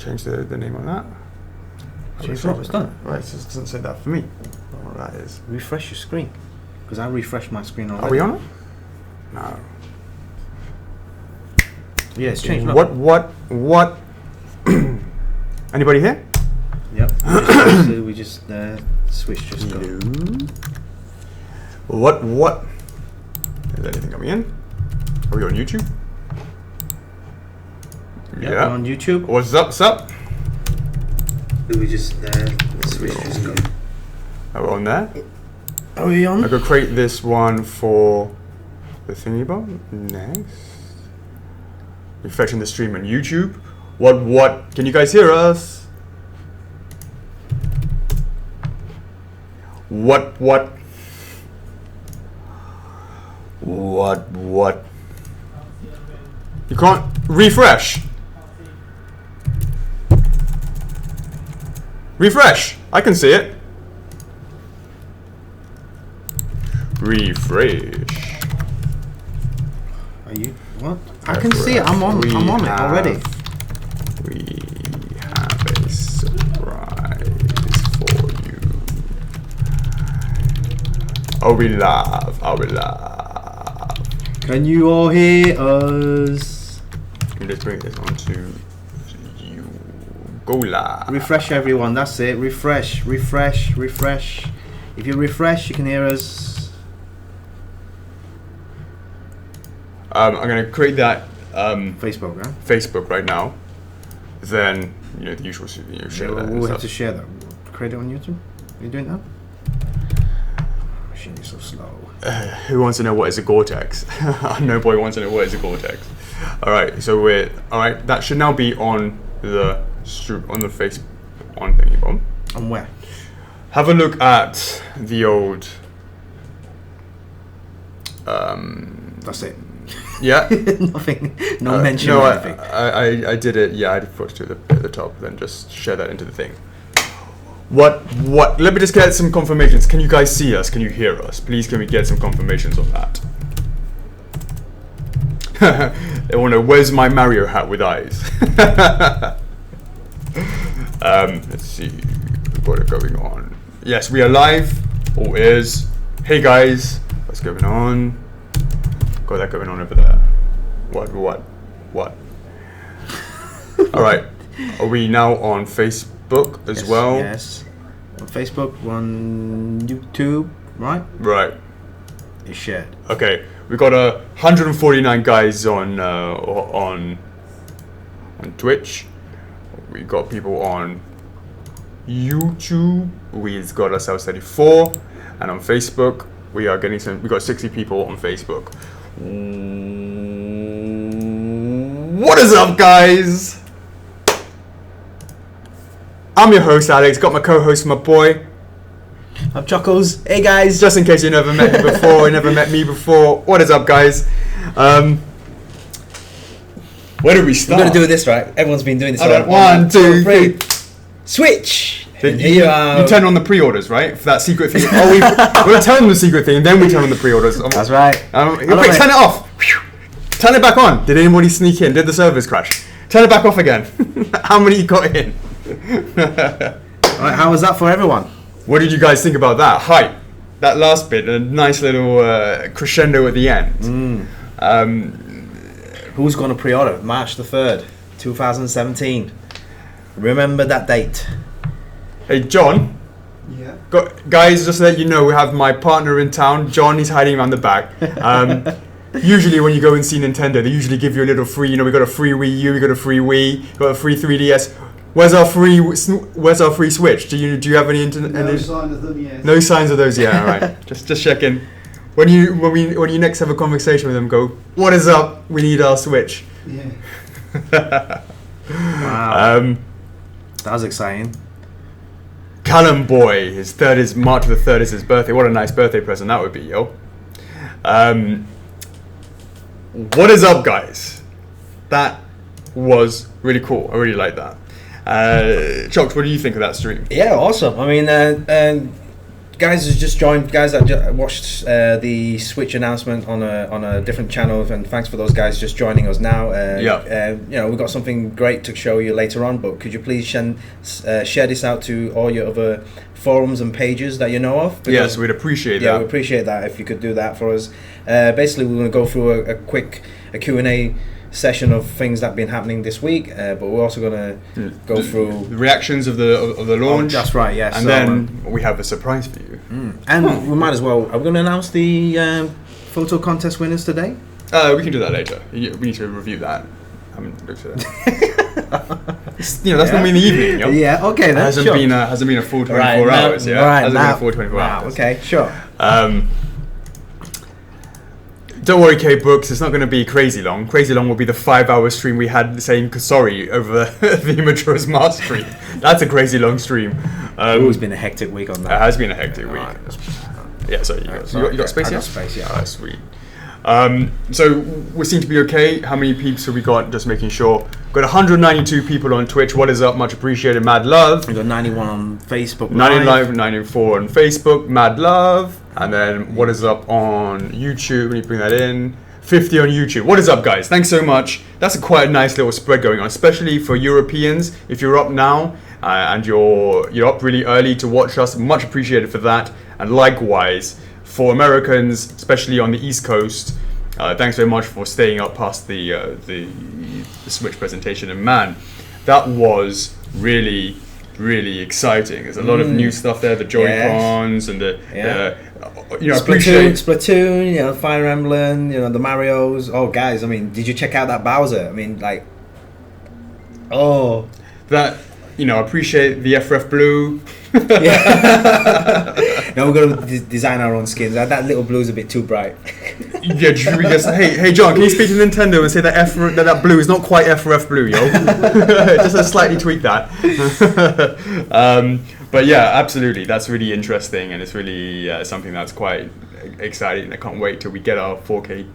change the name on that. Change what? It's done. Right, so it doesn't say that for me. I don't know what that is. Refresh your screen. Because I refreshed my screen already. Are we on it? No. Yeah, it's changed. What? Anybody here? Yep. we just switched just go. What? Is anything coming in? Are we on YouTube? Yeah. We're on YouTube. What's up? We just switch just go. Are we on there? Are we on? I could create this one for the thingy bar. Next. Refreshing the stream on YouTube. What? Can you guys hear us? What? You can't refresh. Refresh. I can see it. Refresh. Are you what? I can see it. I'm on it already. We have a surprise for you. Oh, we love. Can you all hear us? Let me just bring this on to you. Go live. Refresh everyone. That's it. Refresh. If you refresh, you can hear us. I'm gonna create that Facebook, right? Facebook right now. Then the usual share that. We'll have to share that. Create it on YouTube. Are you doing that? Machine is so slow. Who wants to know what is a Gore-Tex? No boy wants to know what is a Gore-Tex. All right, so that should now be on the face on thingy bomb. On where? Have a look at the old. That's it. Yeah. Nothing. No mention or anything. I did it. Yeah, I put it to the bit at the top. Then just share that into the thing. What? Let me just get some confirmations. Can you guys see us? Can you hear us? Please, can we get some confirmations on that? They want to know, where's my Mario hat with eyes? Let's see. We've got it going on. Yes, we are live. All ears. Hey guys, what's going on? Got that going on over there. What? All right. Are we now on Facebook as well? Yes. On Facebook, on YouTube, right? Right. It's shared. Okay. We got 149 guys on Twitch. We got people on YouTube. We've got ourselves 34, and on Facebook we are getting some. We got 60 people on Facebook. What is up, guys? I'm your host, Alex. Got my co-host, my boy. I'm Chuckles. Hey, guys. Just in case you never met me before, or never met me before. What is up, guys? Where do we start? We're gonna do this right. Everyone's been doing this. Right. 1, 2, 3. Switch. You turn on the pre-orders, right? For that secret thing. We'll tell them the secret thing, and then we turn on the pre-orders. That's right. Wait, turn it off. Turn it back on. Did anybody sneak in? Did the servers crash? Turn it back off again. How many you got in? Right, how was that for everyone? What did you guys think about that? Hype. That last bit, a nice little crescendo at the end. Who's going to pre-order? March the 3rd, 2017. Remember that date. Hey, John. Yeah. Guys, just to let you know, we have my partner in town. John, he's hiding around the back. Usually when you go and see Nintendo, they usually give you a little free, we got a free Wii U, we got a free Wii, we got a free 3DS. Where's our free Switch? Do you have any internet? No sign of them yet. No signs of those yet. All right. just checking. When you next have a conversation with them, go, what is up? We need our Switch. Yeah. Wow. That was exciting. Callum boy, March the 3rd is his birthday. What a nice birthday present that would be, yo. What is up, guys? That was really cool. I really like that. Chocks, what do you think of that stream? Yeah, awesome. I mean, guys who's just joined, guys that watched the Switch announcement on a different channel, and thanks for those guys just joining us now. We've got something great to show you later on, but could you please share this out to all your other forums and pages that you know of? Yes, we'd appreciate that. Yeah, we'd appreciate that if you could do that for us. Basically, we're going to go through a quick Q&A session of things that have been happening this week, but we're also going to go through the reactions of the launch. That's right, yes. And then we have a surprise for you. And we might as well. Are we going to announce the photo contest winners today? We can do that later. We need to review that. I haven't looked at that. That's normally in the evening. Yeah. Okay. Then. Hasn't been a full 24 hours. Yeah. Right. Hasn't been a full 24 hours. Okay. Sure. Don't worry, K-Books, it's not going to be crazy long. Crazy long will be the 5-hour stream we had saying sorry over the Majora's Mask stream. That's a crazy long stream. It's been a hectic week on that. It has been a hectic week. Yeah, so you got space, I got space, yeah. Alright, sweet. So we seem to be okay. How many peeps have we got? Just making sure. Got 192 people on Twitch. What is up? Much appreciated. Mad love. We got 91 on Facebook. 94 on Facebook. Mad love. And then what is up on YouTube? When you bring that in, 50 on YouTube. What is up, guys? Thanks so much. That's quite a nice little spread going on, especially for Europeans. If you're up now and you're up really early to watch us, much appreciated for that. And likewise for Americans, especially on the East Coast, thanks very much for staying up past the Switch presentation. And man, that was really exciting. There's a lot of new stuff there, the Joy-Cons and Splatoon, Fire Emblem, the Marios. Oh, guys, I mean, did you check out that Bowser? I mean, like, appreciate the F4F blue. Now we're going to design our own skins. That little blue's a bit too bright. Yeah, should we just hey John, can you speak to Nintendo and say that blue is not quite F4F blue, yo? Just slightly tweak that. But yeah, absolutely, that's really interesting, and it's really something that's quite exciting. I can't wait till we get our 4K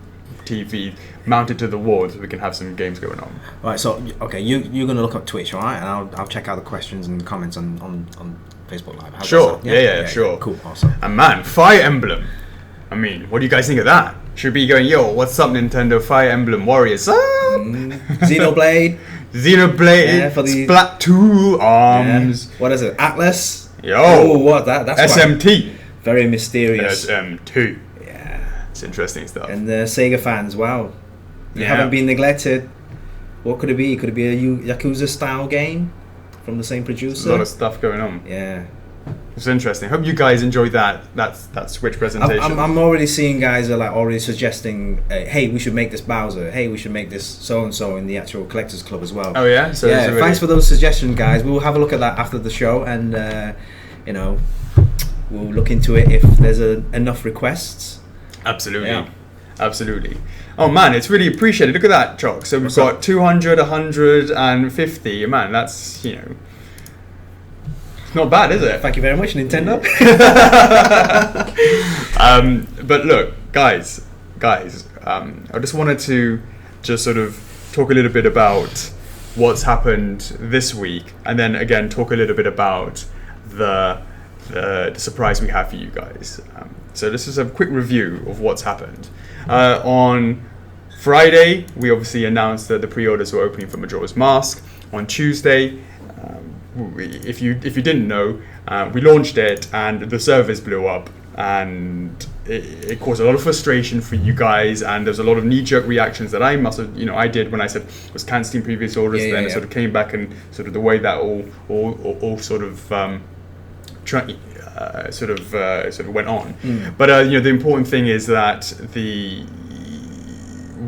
TV mounted to the wall so we can have some games going on. Right, so okay, you're going to look up Twitch, all right, and I'll check out the questions and comments on Facebook Live. How's sure. that? Yeah, sure. Cool, awesome. And man, Fire Emblem. I mean, what do you guys think of that? Should be going, yo, what's up, Nintendo? Fire Emblem Warriors. Xenoblade. For the Splat 2 arms. What is it? Atlas. Yo. Oh, what that's SMT. Right. Very mysterious. SMT. Yeah. It's interesting stuff. And the Sega fans, wow. You haven't been neglected. What could it be? Could it be a Yakuza style game from the same producer? A lot of stuff going on. Yeah. It's interesting. Hope you guys enjoyed that Switch presentation. I'm already seeing guys are already suggesting, hey, we should make this Bowser. Hey, we should make this so and so in the actual collectors club as well. Oh yeah. So yeah. Thanks for those suggestions, guys. We'll have a look at that after the show, and we'll look into it if there's enough requests. Absolutely. Yeah. Absolutely. Oh man, it's really appreciated. Look at that, Choc. So we've got 200, 150. Man, that's not bad, is it? Thank you very much, Nintendo. But look, guys, I just wanted to just sort of talk a little bit about what's happened this week, and then again talk a little bit about the surprise we have for you guys. So this is a quick review of what's happened. On Friday, we obviously announced that the pre-orders were opening for Majora's Mask. On Tuesday, if you didn't know, we launched it and the servers blew up, and it caused a lot of frustration for you guys, and there's a lot of knee-jerk reactions that I must have, I did when I said it was cancelling previous orders. It sort of came back, and sort of the way that all sort of went on. But the important thing is that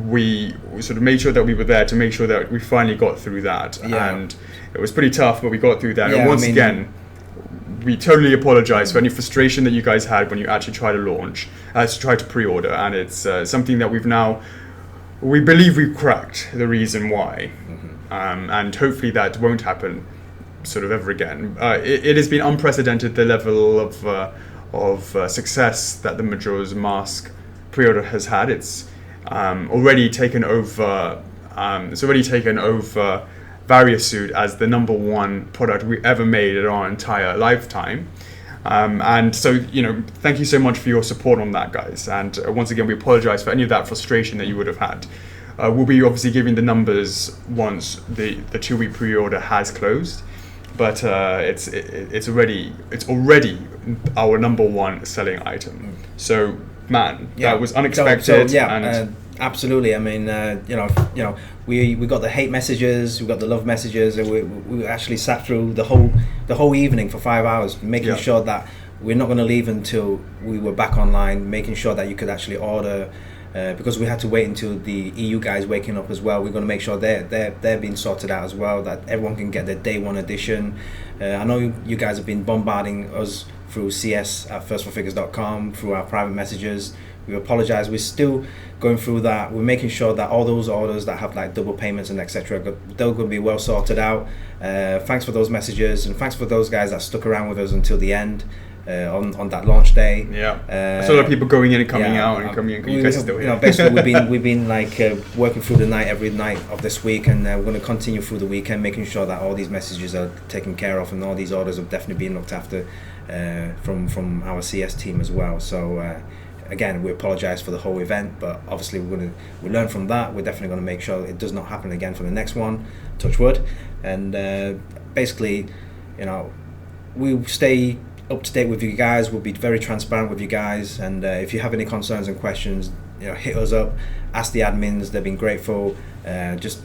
we sort of made sure that we were there to make sure that we finally got through that. And it was pretty tough, but we got through that. And once again, we totally apologize for any frustration that you guys had when you actually try to launch, try to pre-order. And it's something that we believe we've cracked the reason why. And hopefully that won't happen sort of ever again. It has been unprecedented, the level of success that the Majora's Mask pre-order has had. It's already taken over. It's already taken over Various Suit as the #1 product we ever made in our entire lifetime. And so, thank you so much for your support on that, guys. And once again, we apologize for any of that frustration that you would have had. We'll be obviously giving the numbers once the 2-week pre-order has closed, but it's already our number one selling item. So, man, that was unexpected. Absolutely. I mean, we got the hate messages, we got the love messages, and we actually sat through the whole evening for 5 hours, making sure that we're not going to leave until we were back online, making sure that you could actually order, because we had to wait until the EU guys waking up as well. We're going to make sure they're being sorted out as well, that everyone can get their day one edition. I know you guys have been bombarding us through cs@first4figures.com, through our private messages. We apologize. We're still going through that. We're making sure that all those orders that have like double payments and etc., they're going to be well sorted out. Thanks for those messages, and thanks for those guys that stuck around with us until the end on that launch day. I saw a lot of people going in and coming out and coming in. You guys are still here. Basically, we've been like working through the night every night of this week, and we're going to continue through the weekend, making sure that all these messages are taken care of, and all these orders have definitely been looked after from our CS team as well. So. Again, we apologise for the whole event, but obviously we learn from that. We're definitely going to make sure it does not happen again for the next one, touch wood. And basically, we stay up to date with you guys. We'll be very transparent with you guys. And if you have any concerns and questions, hit us up, ask the admins. They've been grateful. Just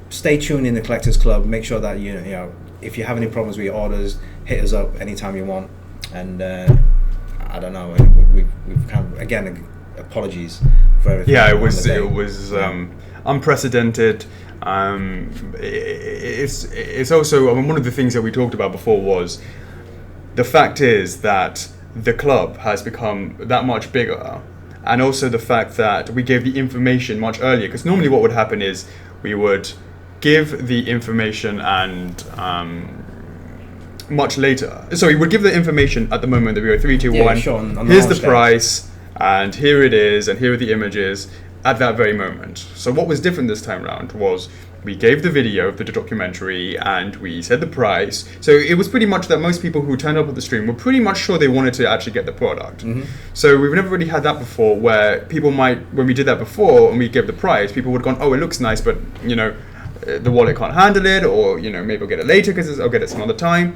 stay tuned in the Collectors Club. Make sure that if you have any problems with your orders, hit us up anytime you want. And I don't know. We've kind of, again, apologies for everything. Yeah, it was unprecedented. It's also, one of the things that we talked about before was the fact is that the club has become that much bigger, and also the fact that we gave the information much earlier. Because normally, what would happen is we would give the information and much later. So we would give the information at the moment that we go 3, 2, 1. Sure, on here's the price, and here it is, and here are the images at that very moment. So what was different this time around was we gave the video of the documentary and we said the price. So it was pretty much that most people who turned up at the stream were pretty much sure they wanted to actually get the product. Mm-hmm. So we've never really had that before, where people might, when we did that before and we gave the price, people would have gone, oh, it looks nice, but the wallet can't handle it, or maybe I'll get it later because I'll get it some other time.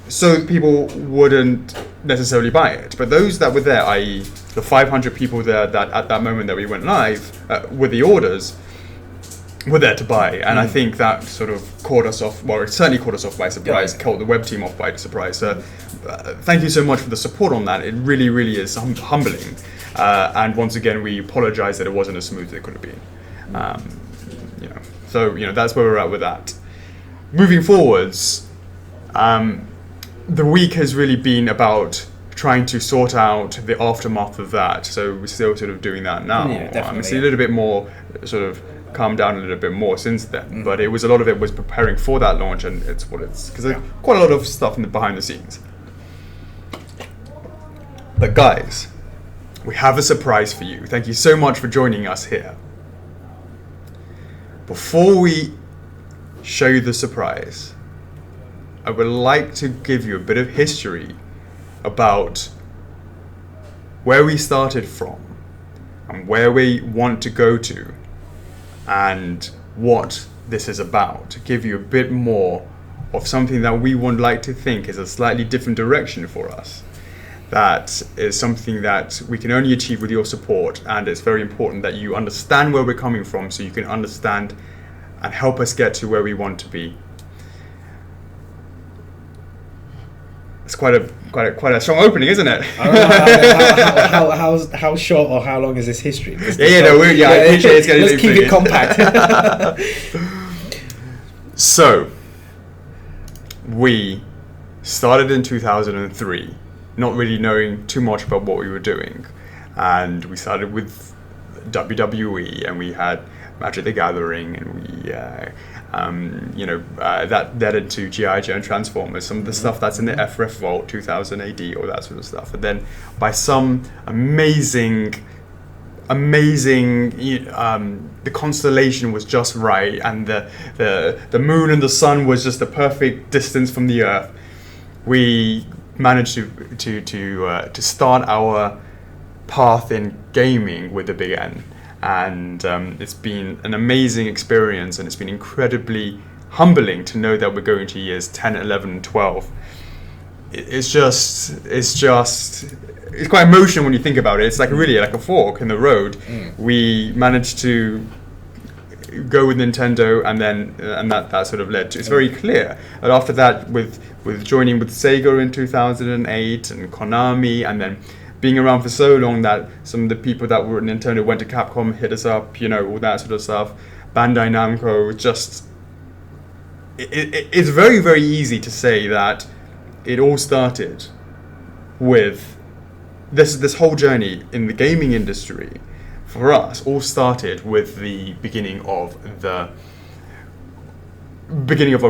So people wouldn't necessarily buy it. But those that were there, i.e. the 500 people there that at that moment that we went live with the orders, were there to buy. And I think that sort of caught us off, well, it certainly caught us off by surprise, caught the web team off by surprise. Thank you so much for the support on that. It really, really is humbling. And once again, we apologize that it wasn't as smooth as it could have been. So that's where we're at with that. Moving forwards, the week has really been about trying to sort out the aftermath of that. So we're still sort of doing that now. Yeah, definitely. It's a little bit more sort of calmed down a little bit more since then. But it was a lot of it was preparing for that launch, and it's what it's, because there's quite a lot of stuff in the behind the scenes. But guys, we have a surprise for you. Thank you so much for joining us here. Before we show you the surprise, I would like to give you a bit of history about where we started from and where we want to go to and what this is about, to give you a bit more of something that we would like to think is a slightly different direction for us. That is something that we can only achieve with your support, and it's very important that you understand where we're coming from so you can understand and help us get to where we want to be. It's quite a strong opening, isn't it? I don't know how short or how long is this history? I appreciate it's going to let's keep it compact. So, we started in 2003, not really knowing too much about what we were doing, and we started with WWE, and we had Magic the Gathering, and we that led into G.I. Joe and Transformers, some of the stuff that's in the F4F vault, 2000 AD, all that sort of stuff. And then by some amazing, the constellation was just right, and the moon and the sun was just the perfect distance from the Earth. We managed to start our path in gaming with the big N, and it's been an amazing experience, and it's been incredibly humbling to know that we're going to years 10, 11, and 12. It's quite emotional when you think about it. It's like really like a fork in the road. We managed to go with Nintendo, and that sort of led to. It's very clear that after that, with joining with Sega in 2008 and Konami, and then being around for so long that some of the people that were at Nintendo went to Capcom, hit us up, all that sort of stuff. Bandai Namco, just it's very, very easy to say that it all started with this whole journey in the gaming industry. For us, all started with the beginning of our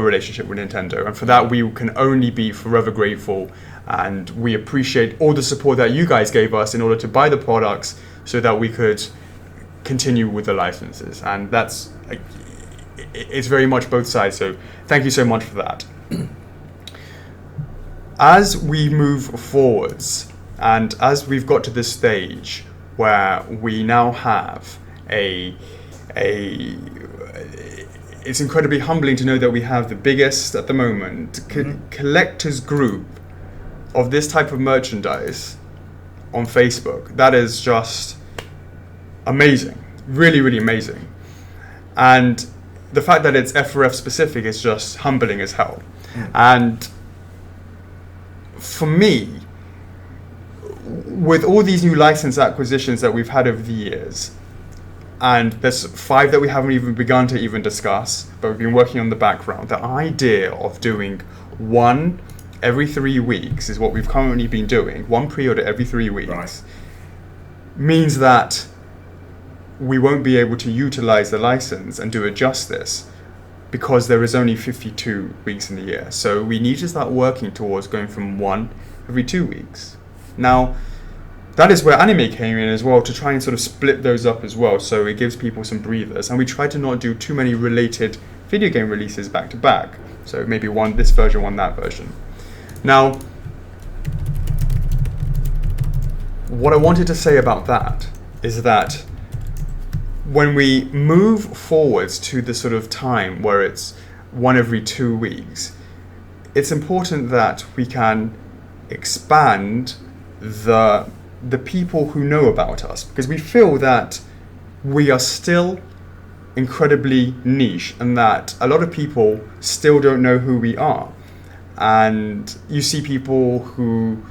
relationship with Nintendo, and for that we can only be forever grateful, and we appreciate all the support that you guys gave us in order to buy the products so that we could continue with the licenses, and it's very much both sides, so thank you so much for that. As we move forwards, and as we've got to this stage where we now have it's incredibly humbling to know that we have the biggest at the moment collectors group of this type of merchandise on Facebook. That is just amazing, really, really amazing. And the fact that it's F4F specific is just humbling as hell. And for me, with all these new license acquisitions that we've had over the years, and there's 5 that we haven't even begun to even discuss, but we've been working on the background, the idea of doing one every 3 weeks is what we've currently been doing, one pre-order every 3 weeks, right, means that we won't be able to utilize the license and do it justice because there is only 52 weeks in the year. So we need to start working towards going from one every 2 weeks. Now, that is where anime came in as well, to try and sort of split those up as well, so it gives people some breathers. And we try to not do too many related video game releases back to back. So maybe one this version, one that version. Now, what I wanted to say about that is that when we move forwards to the sort of time where it's one every 2 weeks, it's important that we can expand the people who know about us, because we feel that we are still incredibly niche and that a lot of people still don't know who we are. And you see people who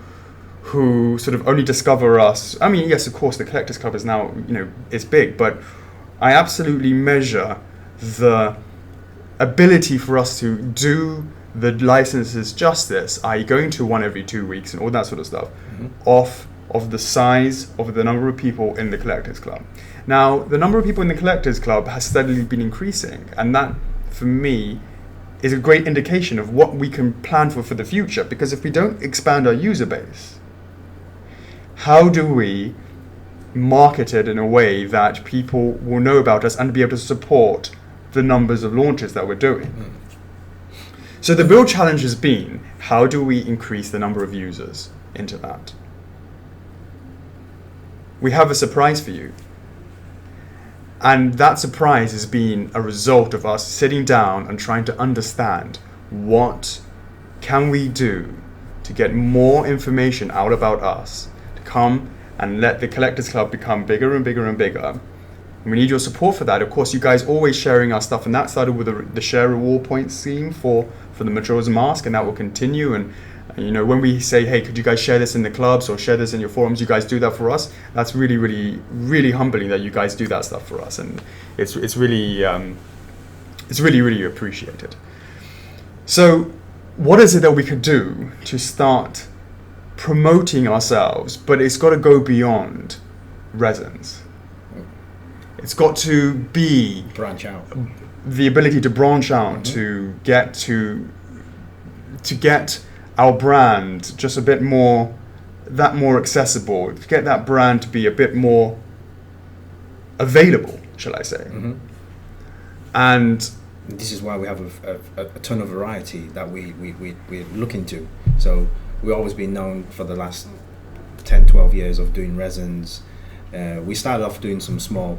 sort of only discover us. I mean, yes, of course, the Collectors Club is now, it's big, but I absolutely measure the ability for us to do the licenses justice, i.e. going to one every 2 weeks and all that sort of stuff, off of the size of the number of people in the Collectors Club. Now, the number of people in the Collectors Club has steadily been increasing, and that, for me, is a great indication of what we can plan for the future, because if we don't expand our user base, how do we market it in a way that people will know about us and be able to support the numbers of launches that we're doing? So the real challenge has been, how do we increase the number of users into that? We have a surprise for you. And that surprise has been a result of us sitting down and trying to understand what can we do to get more information out about us, to come and let the Collectors Club become bigger and bigger and bigger. We need your support for that. Of course, you guys always sharing our stuff, and that started with the share reward point scheme for the Majora's Mask, and that will continue. And when we say, hey, could you guys share this in the clubs or share this in your forums, you guys do that for us. That's really, really, really humbling that you guys do that stuff for us, and it's really really appreciated. So, what is it that we could do to start promoting ourselves? But it's got to go beyond resins. It's got to be branch out. The ability to branch out, to get our brand just a bit more accessible, to get that brand to be a bit more available, shall I say. And this is why we have a ton of variety that we're looking to. So we've always been known for the last 10, 12 years of doing resins. We started off doing some smaller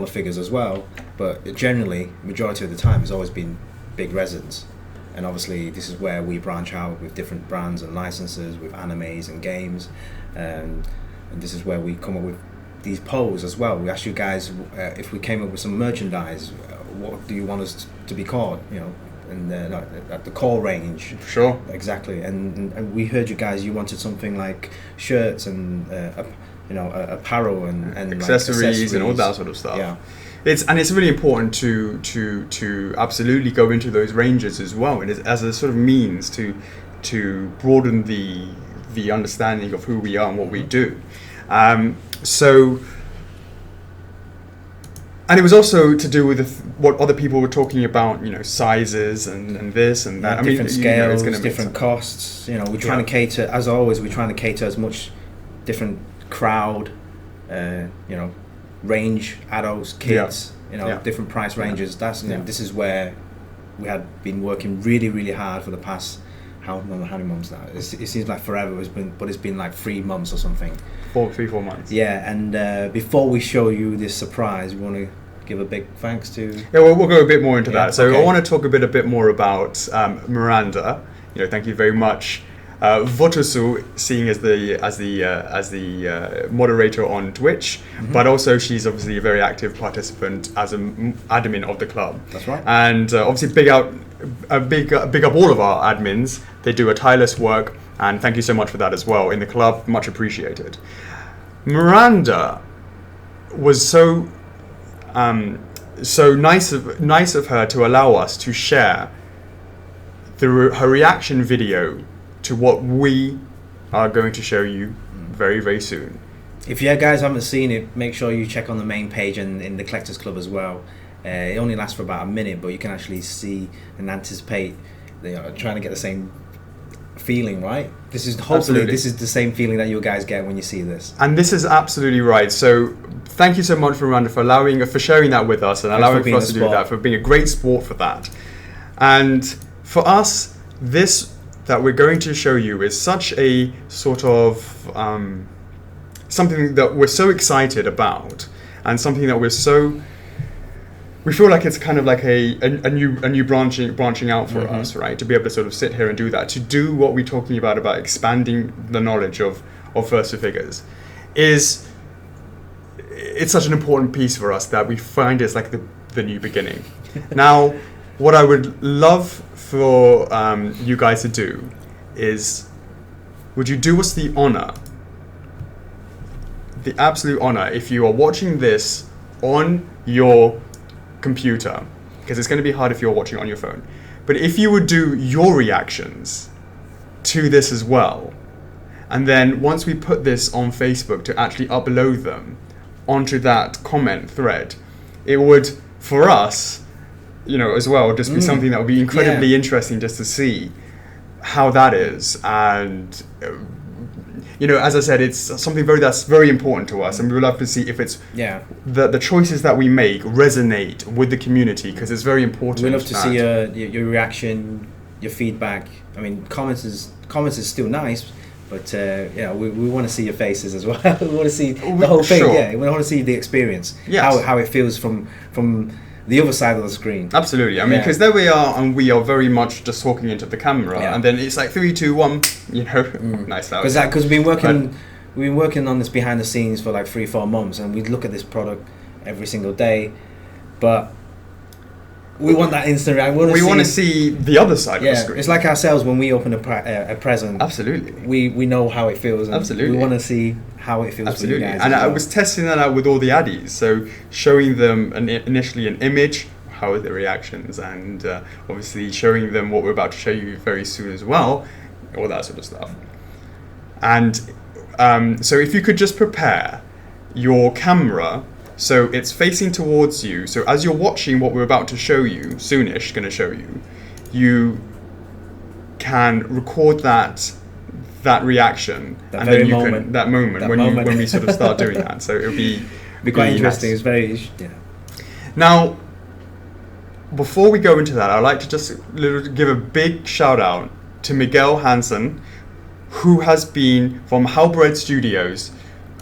figures as well, but generally, majority of the time, it's always been big resins. And obviously, this is where we branch out with different brands and licenses, with animes and games, and this is where we come up with these polls as well. We asked you guys if we came up with some merchandise, what do you want us to be called? And at the core range. Sure. Exactly. And we heard you guys. You wanted something like shirts and apparel and accessories and all that sort of stuff. Yeah. It's really important to absolutely go into those ranges as well, and as a sort of means to broaden the understanding of who we are and what we do. And it was also to do with what other people were talking about, sizes and this and that. Different scales, different costs. We're trying to cater, as always, as much different crowd, range, adults, kids, different price ranges. This is where we had been working really, really hard for the past, how many months now? It seems like forever, but it's been like 3 months or something. 4 months. Yeah, and before we show you this surprise, we want to give a big thanks to... Yeah, we'll go a bit more into that. So okay. I want to talk a bit more about Miranda. Thank you very much. Votosu, seeing as the moderator on Twitch, but also she's obviously a very active participant as an admin of the club. That's right. And obviously big up all of our admins. They do a tireless work, and thank you so much for that as well in the club. Much appreciated. Miranda was so nice of her to allow us to share her reaction video to what we are going to show you very, very soon. If you guys haven't seen it, make sure you check on the main page and in the Collectors Club as well. It only lasts for about a minute, but you can actually see and anticipate, trying to get the same feeling, right? This is the same feeling that you guys get when you see this. And this is absolutely right. So thank you so much, Miranda, for sharing that with us and allowing for us to do that, for being a great sport for that. And for us, this that we're going to show you is such a sort of something that we're so excited about, and something that we feel like it's kind of like a new branching out for us, right? To be able to sort of sit here and do that, to do what we're talking about expanding the knowledge of first figures, it's such an important piece for us that we find it's like the new beginning. Now, what I would love for you guys to do is, would you do us the honor, the absolute honor, if you are watching this on your computer, because it's going to be hard if you're watching it on your phone, but if you would do your reactions to this as well, and then once we put this on Facebook to actually upload them onto that comment thread, it would, for us, as well, just be something that would be incredibly interesting just to see how that is. And as I said, it's something that's very important to us, and we would love to see if it's the choices that we make resonate with the community, because it's very important. We love to see your reaction, your feedback. I mean, comments is still nice, but we want to see your faces as well. We want to see the whole thing. Sure. Yeah, we want to see the experience. Yes. How it feels from the other side of the screen. Absolutely. I mean, because there we are, and we are very much just talking into the camera, and then it's like 3, 2, 1. Nice. Because we've been working on this behind the scenes for like 3-4 months, and we look at this product every single day, but we want that instant reaction. We want to see the other side of the screen. It's like ourselves when we open a present. Absolutely. We know how it feels. And absolutely. We want to see how it feels. Absolutely. For you guys. And I was testing that out with all the addies. So showing them initially an image, how are the reactions, and obviously showing them what we're about to show you very soon as well, all that sort of stuff. And so if you could just prepare your camera so it's facing towards you, so as you're watching what we're about to show you, soonish going to show you, you can record that reaction, that and then you moment. Can that moment when we sort of start doing that. So it'll be quite interesting. Nice. It's very Now, before we go into that, I'd like to just give a big shout out to Miguel Hansen, who has been from Halbred Studios,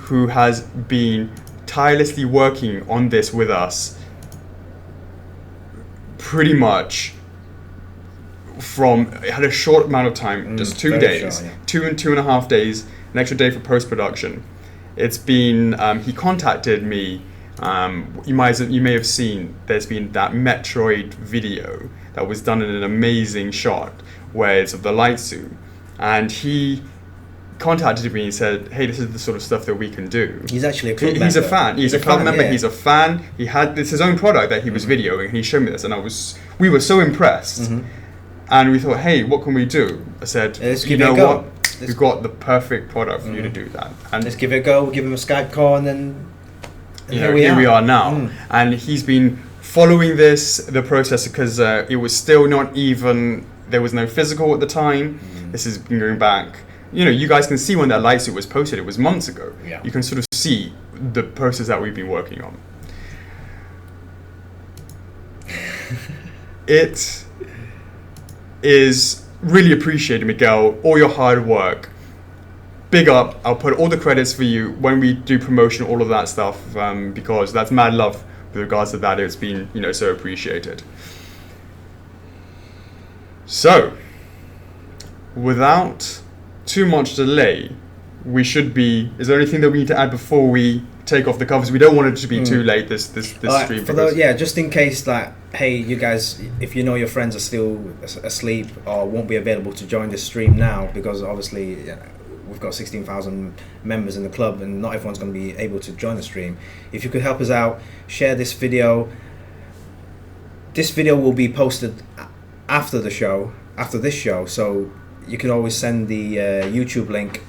who has been tirelessly working on this with us pretty much it had a short amount of time, just 2 days, short, yeah. 2.5 days, an extra day for post-production. It's been, he contacted me, you may have seen, there's been that Metroid video that was done in an amazing shot where it's of the light suit, and he contacted me and said, hey, this is the sort of stuff that we can do. He's actually a club member. He's a fan. He's a club member. Yeah. He's a fan. He had his own product that he was videoing, and he showed me this, and we were so impressed. And we thought, hey, what can we do? I said, you know what? We've got the perfect product for you to do that. And let's give it a go. We'll give him a Skype call, and then here we are now. And he's been following the process, because it was still not even, there was no physical at the time. This has been going back. You guys can see when that light suit was posted. It was months ago. Yeah. You can sort of see the process that we've been working on. It is really appreciated, Miguel, all your hard work. Big up. I'll put all the credits for you when we do promotion, all of that stuff, because that's mad love with regards to that. It's been, so appreciated. So, without too much delay, is there anything that we need to add before we take off the covers? We don't want it to be too late, this stream. Just in case, hey, you guys, if you know your friends are still asleep or won't be available to join the stream now, because obviously we've got 16,000 members in the club and not everyone's going to be able to join the stream. If you could help us out, share this video. This video will be posted after this show, so you can always send the YouTube link,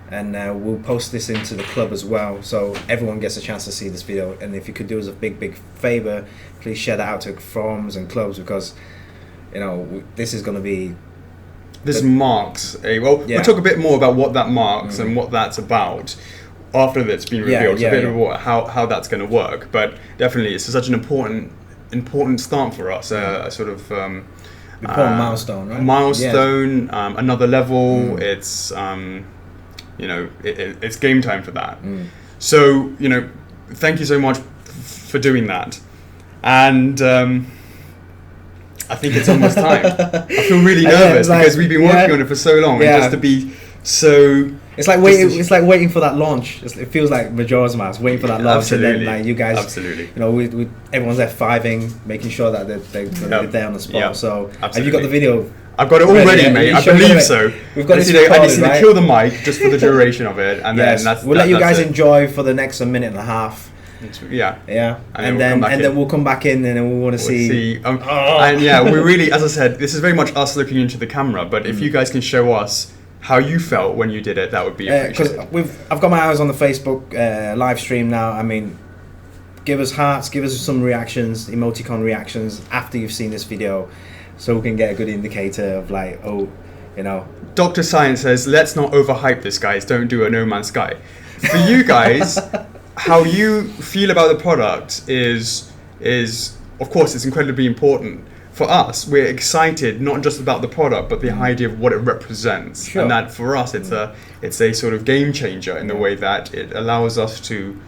and we'll post this into the club as well, so everyone gets a chance to see this video. And if you could do us a big favor, please share that out to forums and clubs, because this is going to be marks we'll talk a bit more about what that marks and what that's about after it's been revealed, about how that's going to work. But definitely it's such an important start for us, a sort of important milestone, right? Another level. It's it's game time for that. So thank you so much for doing that, and I think it's almost time. I feel really nervous because we've been working on it for so long, and just to be so. It's like waiting. It's like waiting for that launch. It feels like Majora's Mask, waiting for that launch, absolutely. and then you guys, absolutely. We everyone's F5ing, making sure that they're there on the spot. So absolutely. Have you got the video? I've got it all ready, mate. I believe so. We've got I just need to kill the mic just for the duration of it, and then we'll let you guys enjoy for the next minute and a half. And then we'll come back in, and then we want to see. And we really, as I said, this is very much us looking into the camera. But if you guys can show us how you felt when you did it, that would be appreciated. Because I've got my eyes on the Facebook live stream now. I mean, give us hearts, give us some reactions, emoticon reactions after you've seen this video, so we can get a good indicator of Dr. Science says, let's not overhype this, guys. Don't do a No Man's Sky. For you guys, how you feel about the product is of course it's incredibly important. For us, we're excited not just about the product, but the idea of what it represents, and that for us it's a sort of game changer in the way that it allows us to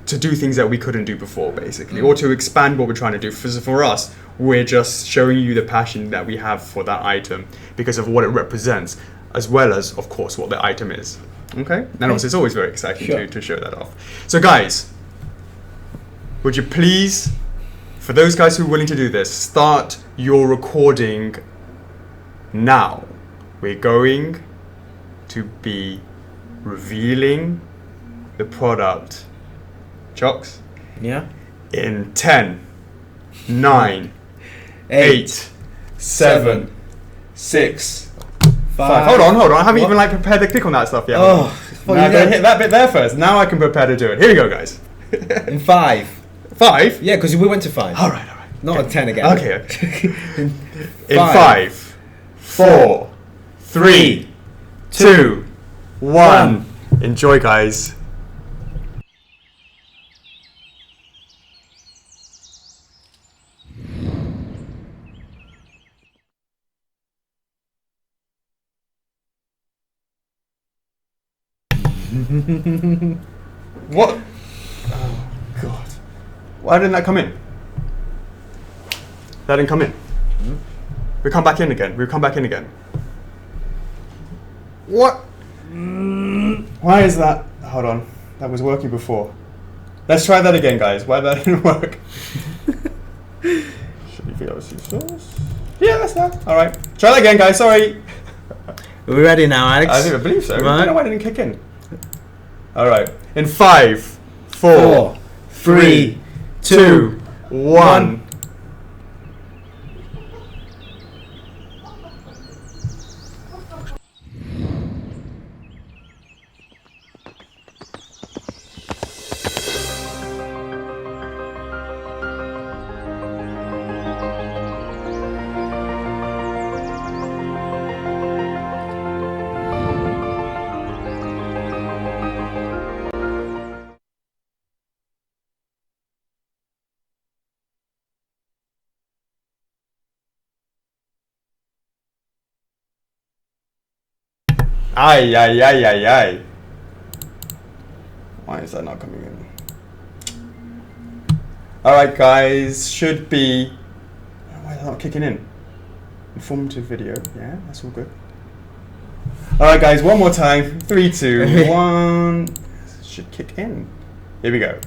do things that we couldn't do before, basically, or to expand what we're trying to do. For us, we're just showing you the passion that we have for that item because of what it represents, as well as, of course, what the item is. Okay? And also, it's always very exciting to show that off. So, guys, would you please, for those guys who are willing to do this, start your recording now. We're going to be revealing the product. Chocks? Yeah. In 10, 9, 8, 7, 6, 5. Hold on. I haven't even prepared to click on that stuff yet. Now hit that bit there first. Now I can prepare to do it. Here we go, guys. In 5. 5? Yeah, because we went to 5. All right. Not a 10 again. Okay. In 5, 4, 3, 2, 1. Enjoy, guys. What? Oh God! Why didn't that come in? That didn't come in. We come back in again. We come back in again. What? Why is that? Hold on. That was working before. Let's try that again, guys. Why that didn't work? Should be VLC source. Yeah, that's that. All right. Try that again, guys. Sorry. Are we ready now, Alex? I believe so. Right. I don't know why it didn't kick in. All right. In 5, 4, 3, 2, 1. Ay, ay, ay, ay, ay. Why is that not coming in? Alright, guys, should be. Why is that not kicking in? Informative video, yeah, that's all good. Alright, guys, one more time. 3, 2, 1. Should kick in. Here we go.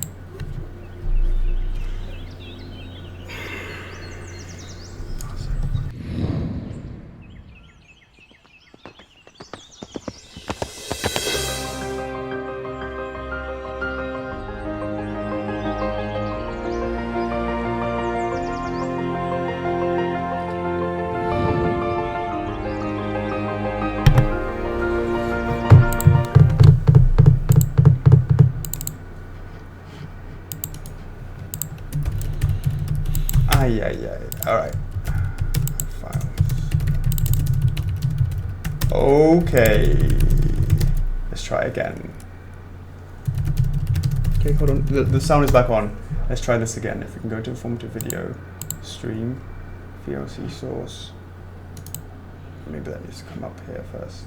Ay, ay, ay. Alright. Files. Okay. Let's try again. Okay, hold on. The sound is back on. Let's try this again. If we can go to informative video, stream, VLC source. Maybe that needs to come up here first.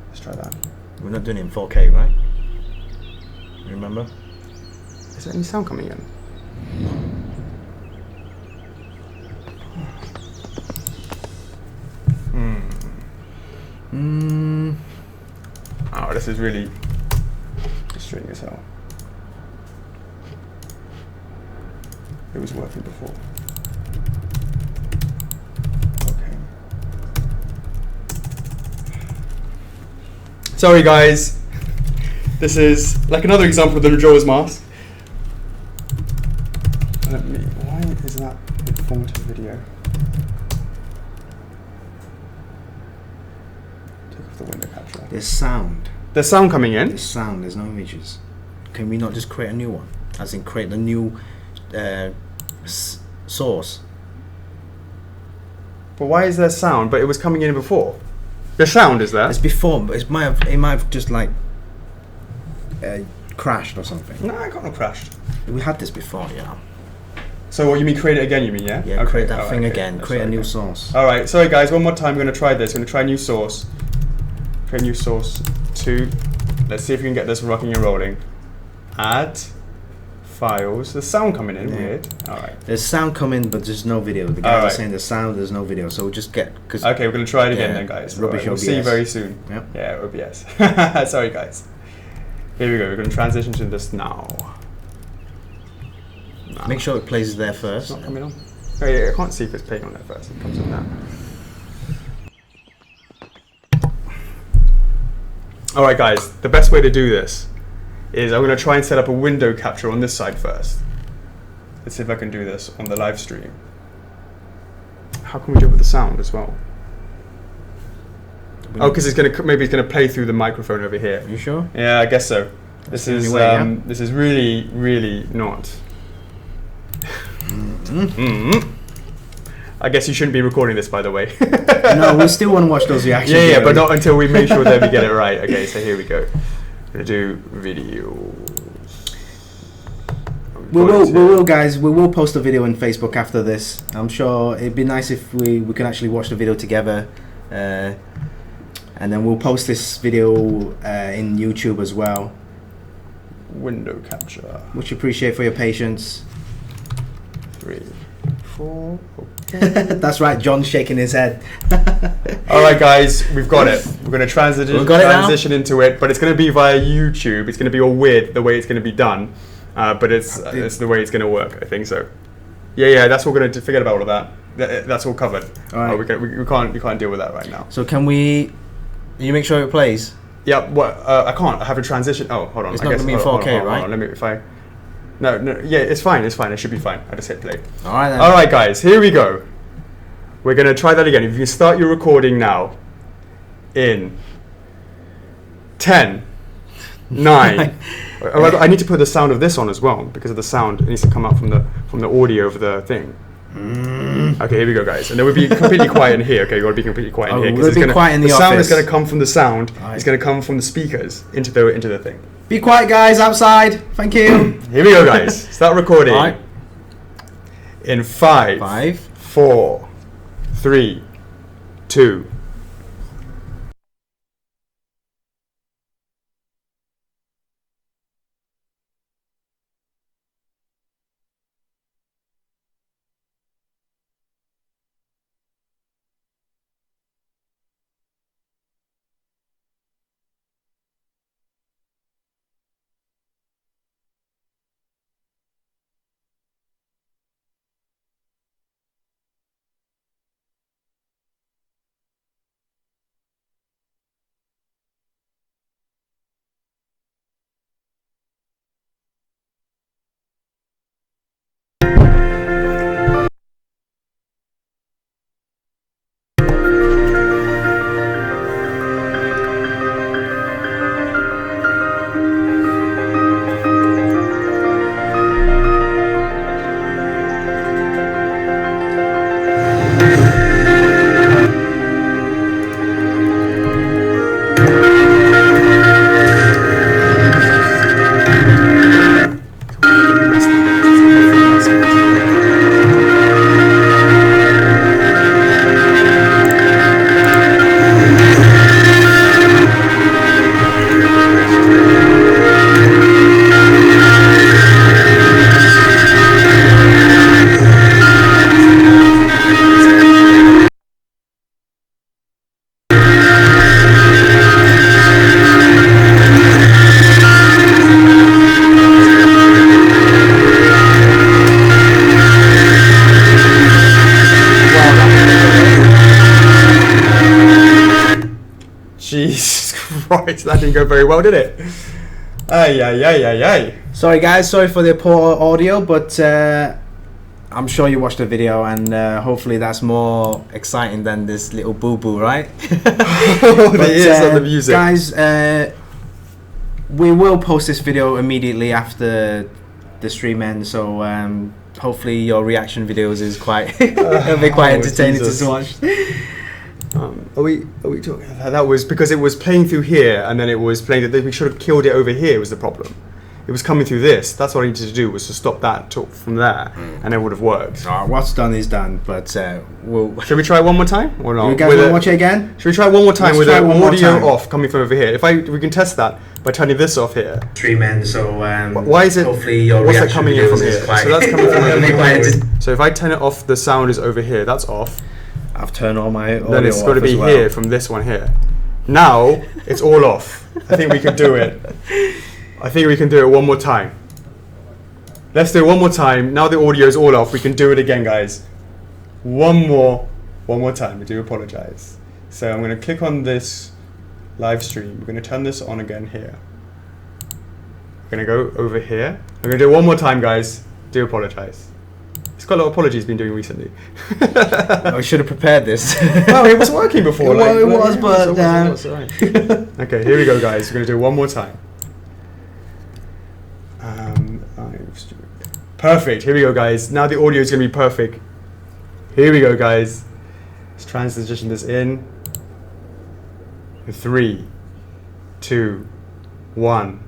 Let's try that. We're not doing it in 4K, right? Remember? Is there any sound coming in? Oh, this is really frustrating as hell. It was working before. Okay. Sorry, guys. This is like another example of the Majora's Mask. Why is that informative video? The window capture. There's sound. There's sound coming in? There's sound, there's no images. Can we not just create a new one? As in create a new source? But why is there sound? But it was coming in before. The sound is there. It's before, but it might have just like crashed or something. No, it got no crashed. We had this before, yeah. So what, you mean create it again, you mean, yeah? Yeah, okay, create that thing okay. again. Create a new source. Alright, sorry guys, one more time. I'm going to try this. I'm going to try a new source. Create a new source 2. Let's see if we can get this rocking and rolling. Add files. There's sound coming in, weird. Alright. There's sound coming, but there's no video. The guys are saying there's sound, there's no video. So we'll just get... Okay, we're going to try it again then, guys. Rubbish we'll OBS. see you very soon. Yep. Yeah, OBS. Sorry guys. Here we go. We're going to transition to this now. Nah. Make sure it plays there first. It's not coming on. Oh yeah, I can't see if it's playing on there first. It comes on now. Alright guys, the best way to do this is I'm going to try and set up a window capture on this side first. Let's see if I can do this on the live stream. How can we do it with the sound as well? Oh, because maybe it's going to play through the microphone over here. Are you sure? Yeah, I guess so. This is really, really not. I guess you shouldn't be recording this, by the way. No, we still want to watch those reactions. Yeah, but not until we make sure that we get it right. Okay, so here we go. I'm gonna do videos. We will, guys. We will post a video on Facebook after this. I'm sure it'd be nice if we can actually watch the video together. and then we'll post this video in YouTube as well. Window capture. Much appreciate for your patience. 3, 4. That's right, John's shaking his head. All right, guys, we've got it. We're going to transition into it, but it's going to be via YouTube. It's going to be all weird the way it's going to be done, but it's the way it's going to work. I think so. Yeah, that's what we're going to forget about all of that. That's all covered. All right. We can't deal with that right now. So can you make sure it plays? Yeah. What? I can't. I have a transition. Oh, hold on. It's not going to be in 4K, right? Hold on. Let me. No. Yeah, it's fine. It should be fine. I just hit play. All right then. All right, guys. Here we go. We're going to try that again. If you can start your recording now. In 10, 9. I need to put the sound of this on as well because of the sound. It needs to come out from the audio of the thing. Okay, here we go, guys. And then we'll be completely quiet in here. Okay, you got to be completely quiet in here because the sound is going to come from the sound. It's going to come from the speakers into the thing. Be quiet, guys, outside. Thank you. Here we go, guys. Start recording. All right. In 5, 4, 3, 2. Jesus Christ, that didn't go very well, did it? Ay. Sorry guys, sorry for the poor audio, but I'm sure you watched the video and hopefully that's more exciting than this little boo-boo, right? The ears of the music. Guys, we will post this video immediately after the stream ends, so hopefully your reaction videos is quite it'll be quite entertaining to watch. Are we talking? That was because it was playing through here, and then it was playing. We should have killed it over here. Was the problem? It was coming through this. That's what I needed to do, was to stop that from there, and it would have worked. What's done is done. But should we try it one more time or not? You guys want to watch it again? Should we try one more time with the audio off coming from over here? We can test that by turning this off here. Stream end. So why is it? Hopefully your what's that coming in from here? So that's coming from over here. So if I turn it off, the sound is over here. That's off. I've turned all my audio. Then it's got to be here from this one here. Now it's all off. I think we can do it. I think we can do it one more time. Let's do it one more time. Now the audio is all off. We can do it again, guys. One more time. I do apologize. So I'm going to click on this live stream. We're going to turn this on again here. We're going to go over here. I'm going to do it one more time, guys. Do apologize. It's got a lot of apologies been doing recently. I should have prepared this. Well, it was working before. Well, it was, but okay, here we go, guys. We're going to do it one more time. Perfect. Here we go, guys. Now the audio is going to be perfect. Here we go, guys. Let's transition this in. 3, 2, 1.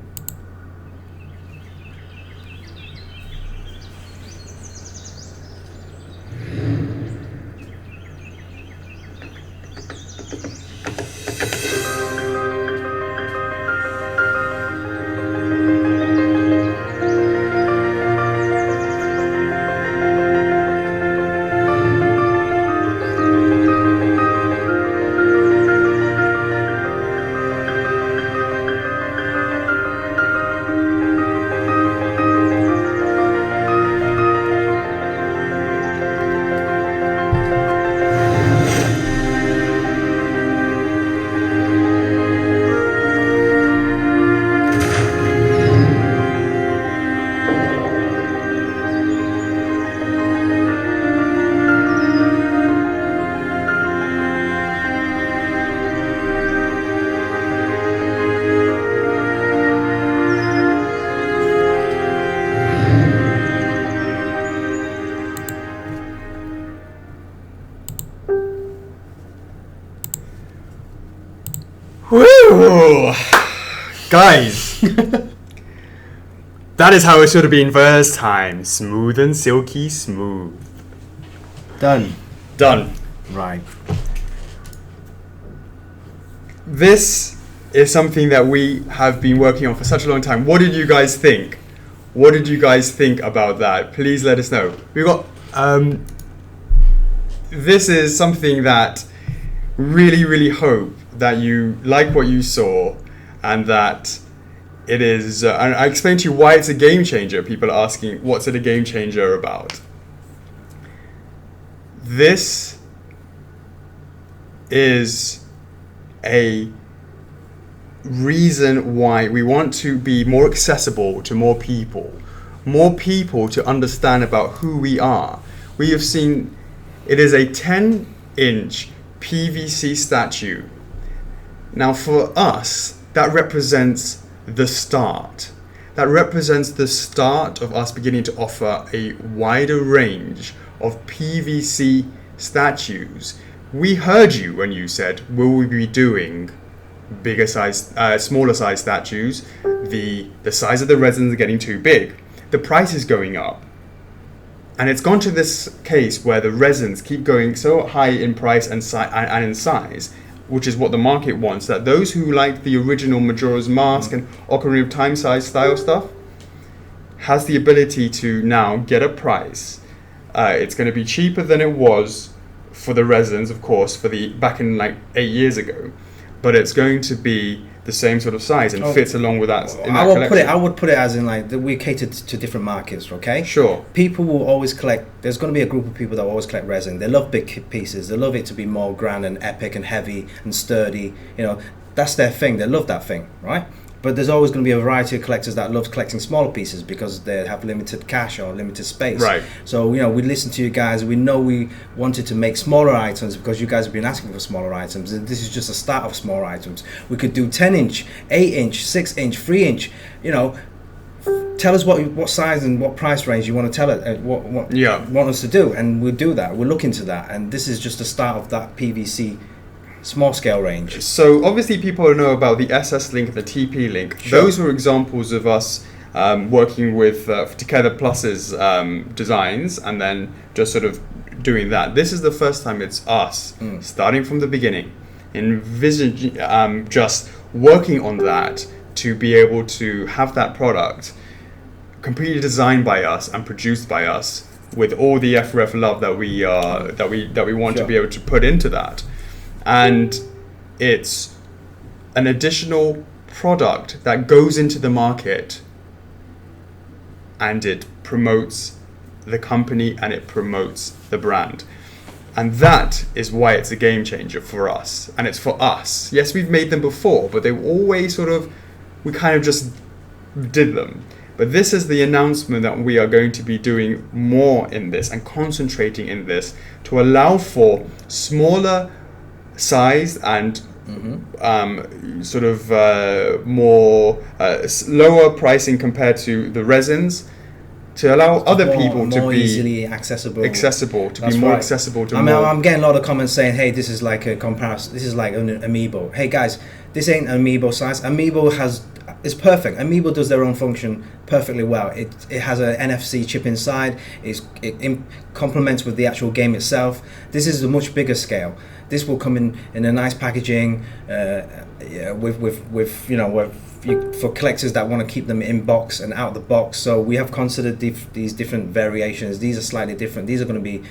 Oh, guys. That is how it should have been first time. Smooth and silky smooth. Done. Right. This is something that we have been working on for such a long time. What did you guys think? What did you guys think about that? Please let us know. We got this is something that really hope that you like what you saw, and that it is and I explained to you why it's a game changer. People are asking, what's it a game changer about? This is a reason why we want to be more accessible to more people to understand about who we are. We have seen it is a 10-inch PVC statue. Now for us, that represents the start. That represents the start of us beginning to offer a wider range of PVC statues. We heard you when you said, will we be doing bigger size, smaller size statues? The size of the resins are getting too big. The price is going up. And it's gone to this case where the resins keep going so high in price and in size, which is what the market wants, that those who like the original Majora's Mask and Ocarina of Time size style stuff has the ability to now get a price. It's going to be cheaper than it was for the resins, of course, back in like 8 years ago, but it's going to be the same sort of size and fits along with that. I would put it as in like we catered to different markets. Okay. Sure. People will always collect. There's going to be a group of people that will always collect resin. They love big pieces. They love it to be more grand and epic and heavy and sturdy. You know, that's their thing. They love that thing, right? But there's always going to be a variety of collectors that love collecting smaller pieces because they have limited cash or limited space. Right. So, you know, we listen to you guys. We know we wanted to make smaller items because you guys have been asking for smaller items. And this is just a start of smaller items. We could do 10-inch, 8-inch, 6-inch, 3-inch. You know, tell us what size and what price range you want to tell it. What want us to do, and we'll do that. We'll look into that. And this is just the start of that PVC small scale range. So obviously people know about the SS link and the TP link. Sure. Those were examples of us working with Together Plus's designs and then just sort of doing that. This is the first time it's us starting from the beginning, just working on that to be able to have that product completely designed by us and produced by us with all the F4F love that we want to be able to put into that. And it's an additional product that goes into the market and it promotes the company and it promotes the brand. And that is why it's a game changer for us. And it's for us. Yes, we've made them before, but they were always we kind of just did them. But this is the announcement that we are going to be doing more in this and concentrating in this to allow for smaller size and more lower pricing compared to the resins, to allow other people to be easily accessible, to be more accessible to I'm getting a lot of comments saying, hey, this is like a comparison, this is like an Amiibo. Hey guys, this ain't an Amiibo size. Amiibo is perfect. Amiibo does their own function perfectly well. It has an NFC chip inside. It complements with the actual game itself. This is a much bigger scale. This will come in a nice packaging for collectors that want to keep them in box and out the box. So we have considered these different variations. These are slightly different. These are going to be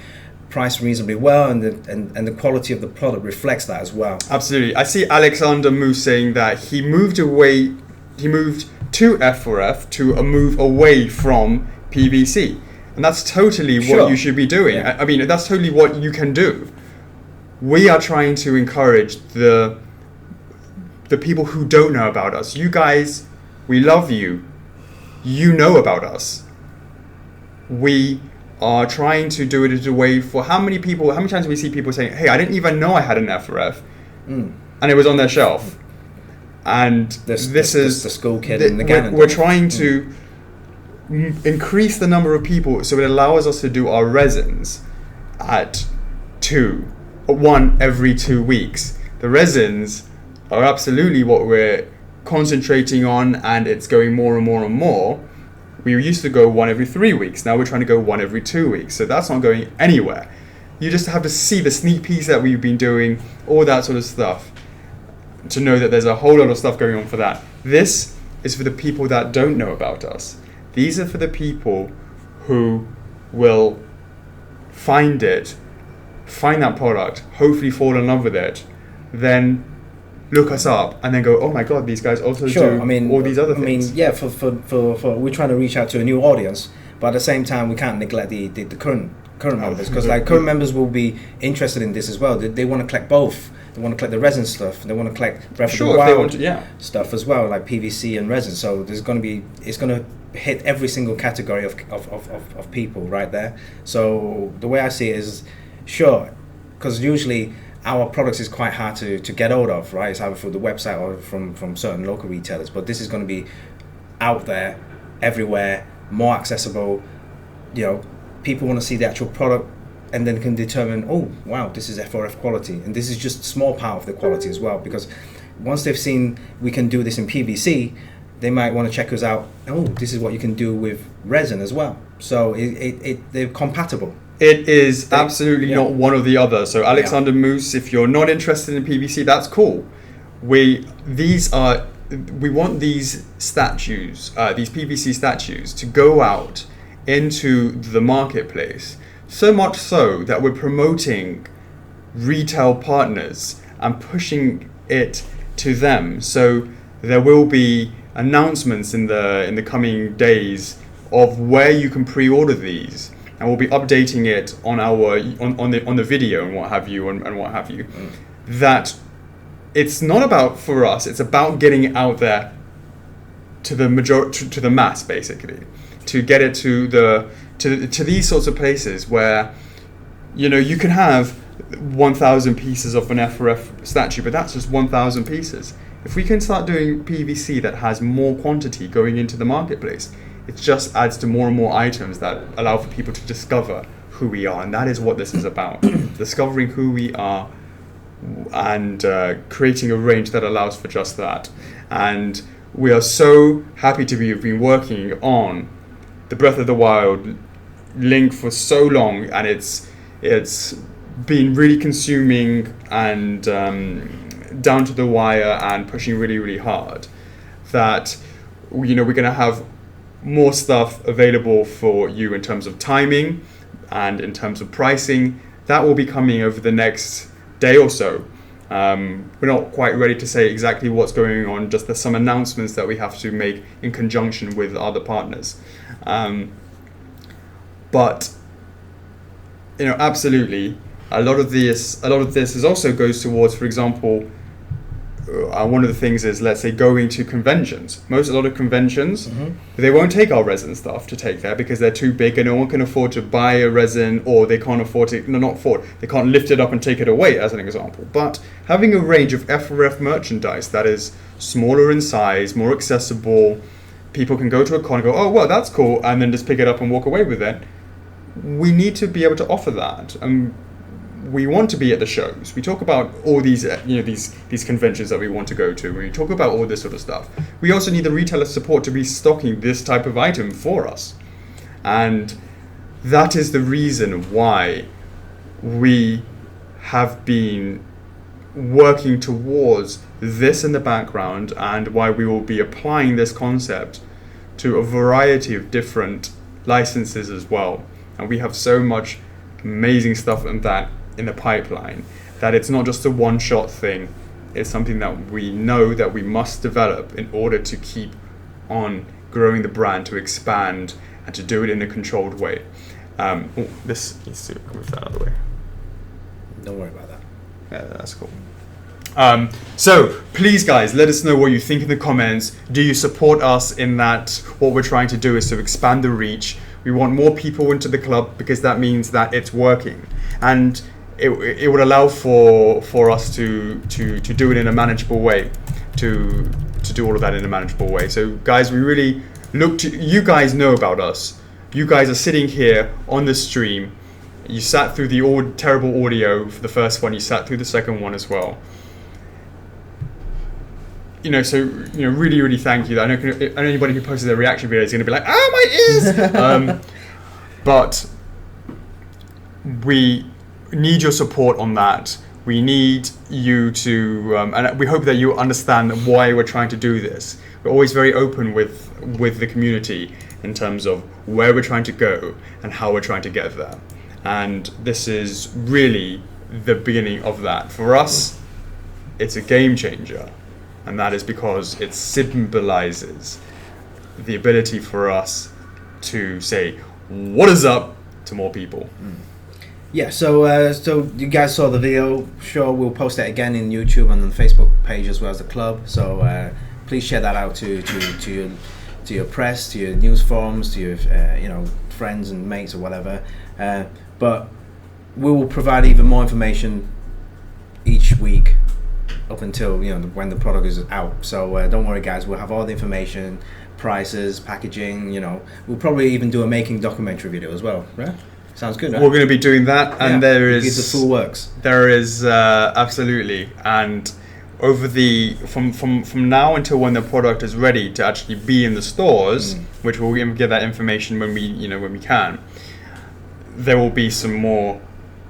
priced reasonably well, and the quality of the product reflects that as well. Absolutely. I see Alexander Moose saying that he moved to F4F to a move away from PVC, and that's totally what you should be doing. Yeah. I mean, that's totally what you can do. We are trying to encourage the people who don't know about us. You guys, we love you. You know about us. We are trying to do it in a way for how many times do we see people saying, hey, I didn't even know I had an F4F, and it was on their shelf. And this is the school kid in the Ganon. We're trying to increase the number of people so it allows us to do our resins at one every 2 weeks. The resins are absolutely what we're concentrating on, and it's going more and more and more. We used to go 1 every 3 weeks. Now we're trying to go 1 every 2 weeks. So that's not going anywhere. You just have to see the sneak peeks that we've been doing, all that sort of stuff, to know that there's a whole lot of stuff going on for that. This is for the people that don't know about us. These are for the people who will find it, find that product, hopefully fall in love with it, then look us up and then go, oh my god, these guys also do all these other things. For we're trying to reach out to a new audience, but at the same time we can't neglect the current members, because like current members will be interested in this as well. They want to collect both. They want to collect the resin stuff. They want to collect Breath of the Wild stuff as well, like PVC and resin. So it's going to hit every single category of people right there. So the way I see it is, sure, because usually our products is quite hard to get hold of, right? It's either through the website or from certain local retailers. But this is going to be out there, everywhere, more accessible. You know, people want to see the actual product and then can determine, oh, wow, this is F4F quality. And this is just a small part of the quality as well, because once they've seen we can do this in PVC, they might want to check us out. Oh, this is what you can do with resin as well. So they're compatible. It is absolutely not one or the other. So Alexander Moose, if you're not interested in PVC, that's cool. We want these statues, these PVC statues, to go out into the marketplace. So much so that we're promoting retail partners and pushing it to them. So there will be announcements in the coming days of where you can pre-order these, and we'll be updating it on our on the video and what have you and what have you. That it's not about for us; it's about getting it out there to the majority, to the mass, basically, to get it to these sorts of places where, you know, you can have 1,000 pieces of an F4F statue, but that's just 1,000 pieces. If we can start doing PVC that has more quantity going into the marketplace, it just adds to more and more items that allow for people to discover who we are, and that is what this is about. Discovering who we are and creating a range that allows for just that. And we are so happy to have been working on the Breath of the Wild link for so long, and it's been really consuming and down to the wire and pushing really, really hard, that, you know, we're going to have more stuff available for you in terms of timing and in terms of pricing. That will be coming over the next day or so. We're not quite ready to say exactly what's going on, just there's some announcements that we have to make in conjunction with other partners. But, you know, absolutely, a lot of this is also goes towards, for example, one of the things is, let's say, going to conventions. A lot of conventions, they won't take our resin stuff to take there because they're too big and no one can afford to buy a resin, or they can't afford to, they can't lift it up and take it away, as an example. But having a range of F4F merchandise that is smaller in size, more accessible, people can go to a con and go, oh, well, that's cool, and then just pick it up and walk away with it. We need to be able to offer that. We want to be at the shows. We talk about all these, these conventions that we want to go to. We talk about all this sort of stuff. We also need the retailer support to be stocking this type of item for us. And that is the reason why we have been working towards this in the background, and why we will be applying this concept to a variety of different licenses as well. And we have so much amazing stuff in the pipeline that it's not just a one-shot thing. It's something that we know that we must develop in order to keep on growing the brand, to expand, and to do it in a controlled way. This needs to move that out of the way. Don't worry about that. Yeah, that's cool. So please, guys, let us know what you think in the comments. Do you support us in that? What we're trying to do is to expand the reach. We want more people into the club because that means that it's working, and it would allow for us to do it in a manageable way, to do all of that in a manageable way. So guys, we really look to you. Guys know about us. You guys are sitting here on the stream. You sat through the terrible audio for the first one. You sat through the second one as well. so really, really thank you. I know anybody who posted their reaction video is going to be like, my ears. But we need your support on that. We need you to, and we hope that you understand why we're trying to do this. We're always very open with the community in terms of where we're trying to go and how we're trying to get there. And this is really the beginning of that. For us, it's a game changer. And that is because it symbolizes the ability for us to say, what is up to more people. Yeah, so you guys saw the video. Sure, we'll post it again in YouTube and on the Facebook page as well as the club. So please share that out to your press, to your news forums, to your friends and mates or whatever. But we will provide even more information each week up until when the product is out. So don't worry, guys. We'll have all the information, prices, packaging. We'll probably even do a making documentary video as well. Right? Sounds good, right? We're going to be doing that, and there is the full works. There is absolutely, and over from now until when the product is ready to actually be in the stores, which we'll give that information when we can. There will be some more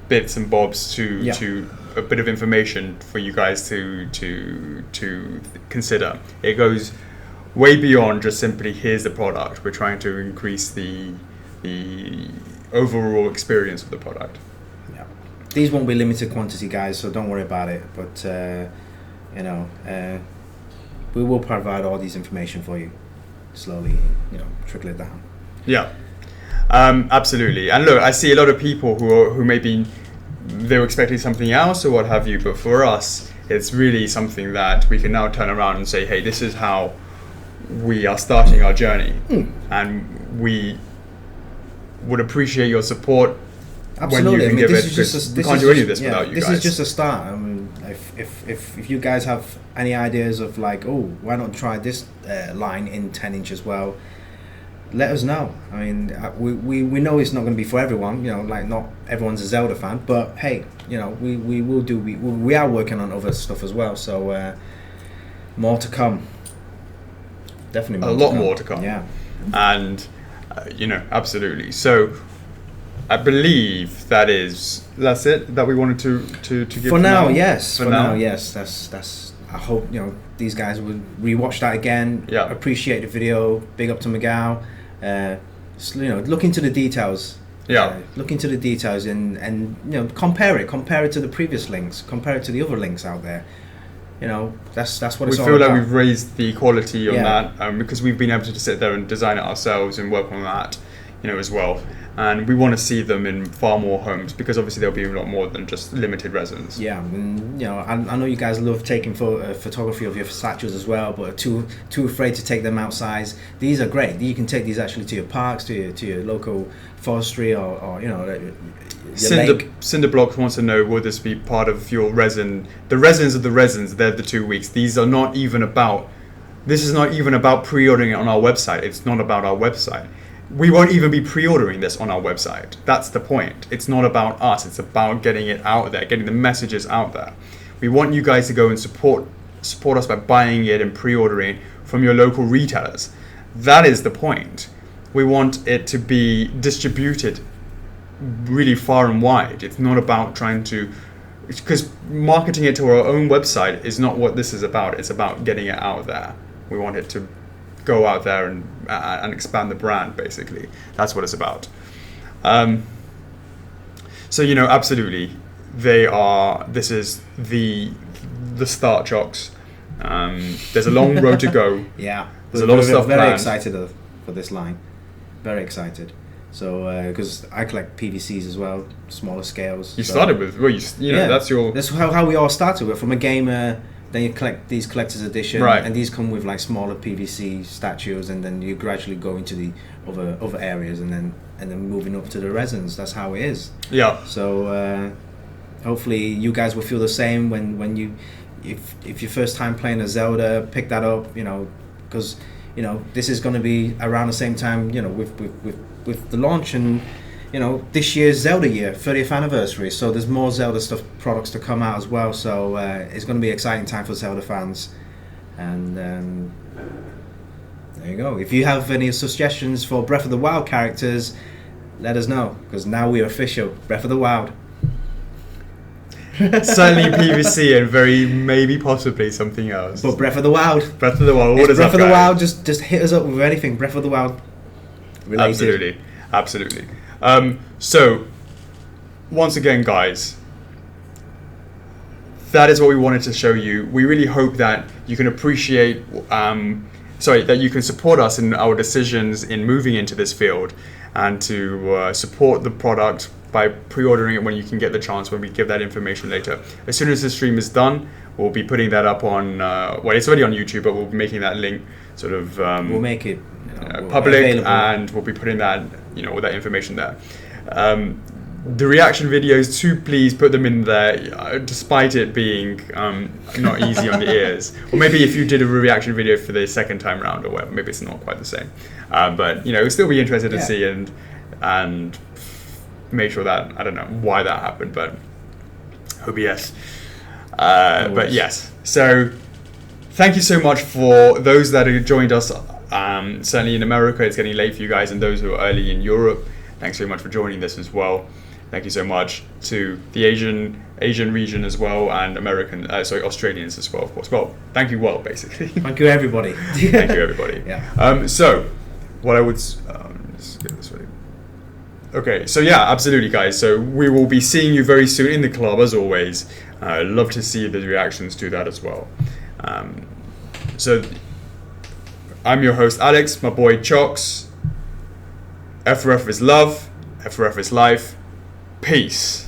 bits and bobs to a bit of information for you guys to consider. It goes way beyond just simply here's the product. We're trying to increase the overall experience of the product. Yeah, these won't be limited quantity, guys, so don't worry about it. But we will provide all these information for you slowly. Trickle it down. Yeah, absolutely. And look, I see a lot of people who maybe they were expecting something else or what have you, but for us, it's really something that we can now turn around and say, hey, this is how we are starting our journey, and we would appreciate your support. Absolutely. When you can give it. We can't do any of this without you guys. This is just a start. I mean, if you guys have any ideas of like, why not try this line in 10-inch as well, let us know. I mean, we know it's not going to be for everyone. Like not everyone's a Zelda fan, but hey, we will do. We are working on other stuff as well. So more to come. Definitely more to come. Yeah. And absolutely. So I believe that's it that we wanted to give for now. Yes. For now, yes. That's. I hope these guys will rewatch that again. Yeah. Appreciate the video. Big up to Miguel. Look into the details. Yeah. Look into the details and compare it to the previous links. Compare it to the other links out there. That's what it's all about. We feel like we've raised the quality on that because we've been able to sit there and design it ourselves and work on that, as well. And we want to see them in far more homes because obviously there'll be a lot more than just limited resins. Yeah, and I know you guys love taking photography of your statues as well, but too afraid to take them outside. These are great. You can take these actually to your parks, to your local forestry, or Cinder Blocks wants to know, will this be part of your resin? The resins are the resins. They're the 2 weeks. This is not even about pre-ordering it on our website. It's not about our website. We won't even be pre-ordering this on our website. That's the point. It's not about us. It's about getting it out there, getting the messages out there. We want you guys to go and support us by buying it and pre-ordering from your local retailers. That is the point. We want it to be distributed really far and wide. It's not about trying to, because marketing it to our own website is not what this is about. It's about getting it out there. We want it to go out there and expand the brand, basically. That's what it's about. So absolutely, this is the start, chocks. There's a long road to go. Yeah, there's a lot of stuff very planned. Excited for this line, very excited. So because I collect PVCs as well, smaller scales. You started with that's how we all started. From a gamer, then you collect these collector's edition, right, and these come with like smaller PVC statues, and then you gradually go into the other areas, and then moving up to the resins. That's how it is. Yeah. So hopefully you guys will feel the same when you, if your first time playing a Zelda, pick that up. Because this is going to be around the same time. With the launch and this year's Zelda year, 30th anniversary. So there's more Zelda products to come out as well. So it's going to be an exciting time for Zelda fans. And there you go. If you have any suggestions for Breath of the Wild characters, let us know, because now we're official. Breath of the Wild. Certainly PVC and maybe possibly something else. But Breath of the Wild. Breath of the Wild. What is Breath up, of the guys? Wild? Just hit us up with anything. Breath of the Wild related. Absolutely. So, once again, guys, that is what we wanted to show you. We really hope that you can appreciate, that you can support us in our decisions in moving into this field, and to support the product by pre-ordering it when you can get the chance, when we give that information later. As soon as the stream is done, we'll be putting that up on, it's already on YouTube, but we'll be making that link sort of we'll make it public, available. and we'll be putting that, all that information there. The reaction videos too, please put them in there, despite it being not easy on the ears. Or maybe if you did a reaction video for the second time round or whatever, maybe it's not quite the same. But we'll still be interested to see and make sure that, I don't know why that happened, but OBS. But yes, so thank you so much for those that have joined us. Certainly in America, it's getting late for you guys, and those who are early in Europe, thanks very much for joining this as well. Thank you so much to the Asian region as well, and Australians as well, of course. Well, thank you, basically. Thank you, everybody. Thank you, everybody. Yeah. So, what I would let's get this ready. Okay, so yeah, absolutely, guys. So we will be seeing you very soon in the club, as always. Love to see the reactions to that as well. So, I'm your host, Alex. My boy, Chox. F4F is love. F4F is life. Peace.